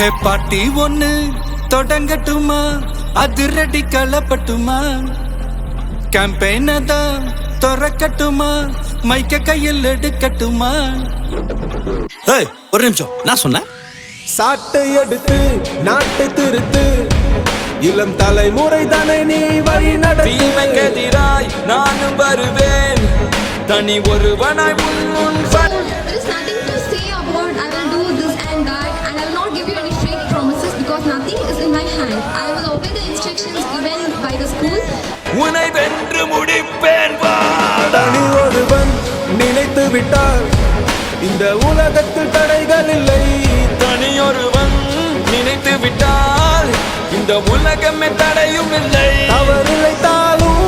ஹே பாட்டி ஒண்ணு தொடங்கட்டுமா, அதிரடி களப்பட்டுமா, கேம்பெயின தான் திறக்கட்டுமா, மைக்க கையில் எடுக்கட்டுமா? ஒரு நிமிஷம், நான் சொன்னேன் சாட்டை எடுத்து நாட்டை திருத்து, இளம் தலைமுறை தானே நீ வழி நடத்துகிறாய். நானும் வருவேன் தனி ஒருவனாய் முன். There is nothing to say about I will do this and that, and I will not give you any fake promises because nothing is in my hand. I will obey the instructions given by the school. உன்னை வென்று முடிப்பேன். தனி ஒருவன் நினைத்து விட்டால் இந்த உலகத்தில் தடைகள் இல்லை. தனியொருவன் நினைத்து விட்டால் இந்த உலகமே தடையும் இல்லை. தவறிழைத்தாலும்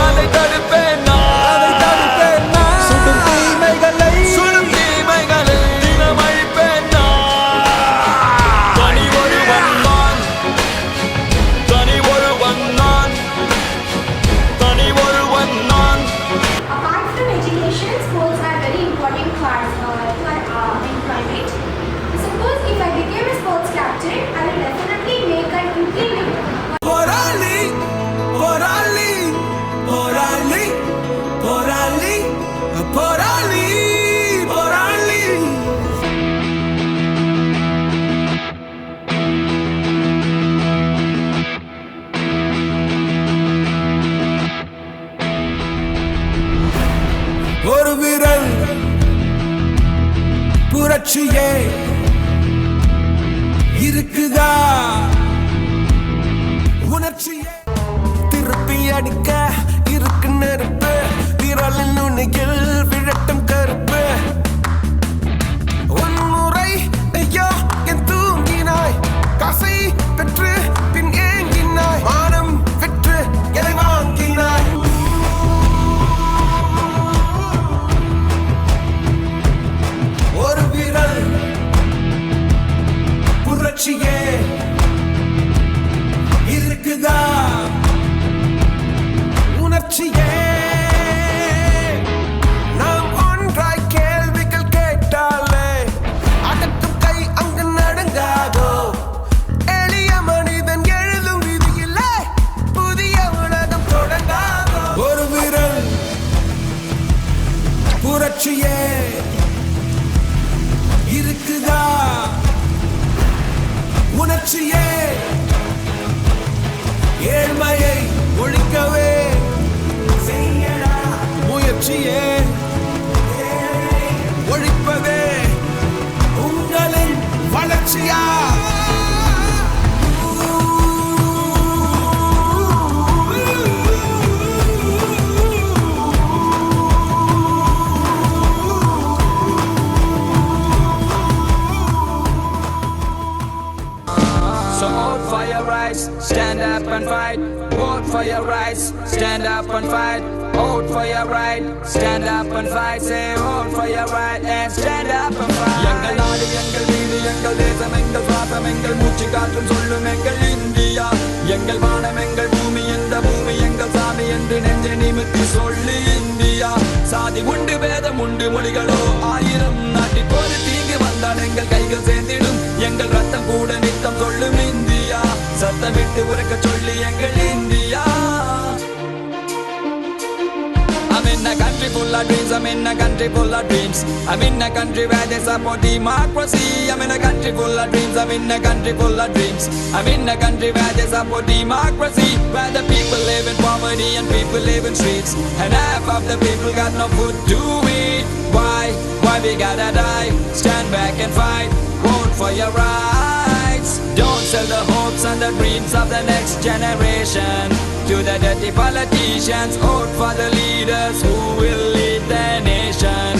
அதை தடுப்பேன் நான். சுடும் தீமைகளை தினம் அழிப்பேன் நான். தனி ஒருவன் நான், தனி ஒருவன் நான், தனி ஒருவன் நான். Apart from education, sports are very important parts for employment. Suppose if I became a sports captain, I will definitely make an improvement. போராளி போராளி போராளி போராளி போராளி போராளி. ஒரு விரல் புரட்சியே இருக்குதா, உணர்ச்சியே திருப்பி அடிக்க இருக்கு நெருப்பு, விரலின் நுனியில் விழட்டும் கருப்பு. உன்முறை ஐயோ என் தூங்கினாய், காசை பெற்று பின் ஏங்கினாய், மானம் பெற்று எதை வாங்கினாய். ஒரு விரல் புரட்சியே இருக்குதா, உணர்ச்சியே. நாம் ஒன்றாய் கேள்விகள் கேட்டாலே அடக்கும் கை அங்கு நடுங்காதோ. எளிய மனிதன் எழுதும் விதியில்லை, புதிய உலகம் தொடங்காதோ. ஒரு விரல் புரட்சியே இருக்குதா, உணர்ச்சியே. ஏழ்மையை ஒழிக்கவே செய்யடா முயற்சியே, ஒழிப்பதே உங்களின் வளர்ச்சியா. So vote for your rights, stand up and fight. Vote for your rights, stand up and fight. Vote for your right, stand up and fight. Say vote for your right and stand up and fight. எங்கள் நாடு எங்கள் வீடு எங்கள் தேசம் எங்கள் சுவாசம் எங்கள் மூச்சு காற்றும் சொல்லும் எங்கள் இந்தியா. எங்கள் வானம் எங்கள் பூமி, இந்த பூமி எங்கள் சாமி என்று நெஞ்சை நிமித்தி சொல்லு இந்தியா. சாதி உண்டு பேதம் உண்டு மொழிகளோ ஆயிரம், நாட்டில் ஒரு தீங்கு வந்தால் எங்கள் கைகள் சேர்ந்திடும். எங்கள் ரத்தம் கூட நித்தம் சொல்லும் இந்தியா. சத்தமிட்டு உரைக்க சொல்லி எங்கள் India. I'm in a country full of dreams, I'm in a country full of dreams. I'm in a country where they support democracy. I'm in a country full of dreams, I'm in a country full of dreams. I'm in a country where they support democracy, where the people live in poverty and people live in streets, and half of the people got no food to eat. Why we gotta die? Stand back and fight, vote for your rights. Don't sell the hopes and the dreams of the next generation to the dirty politicians. Vote for the leaders who will lead the nation.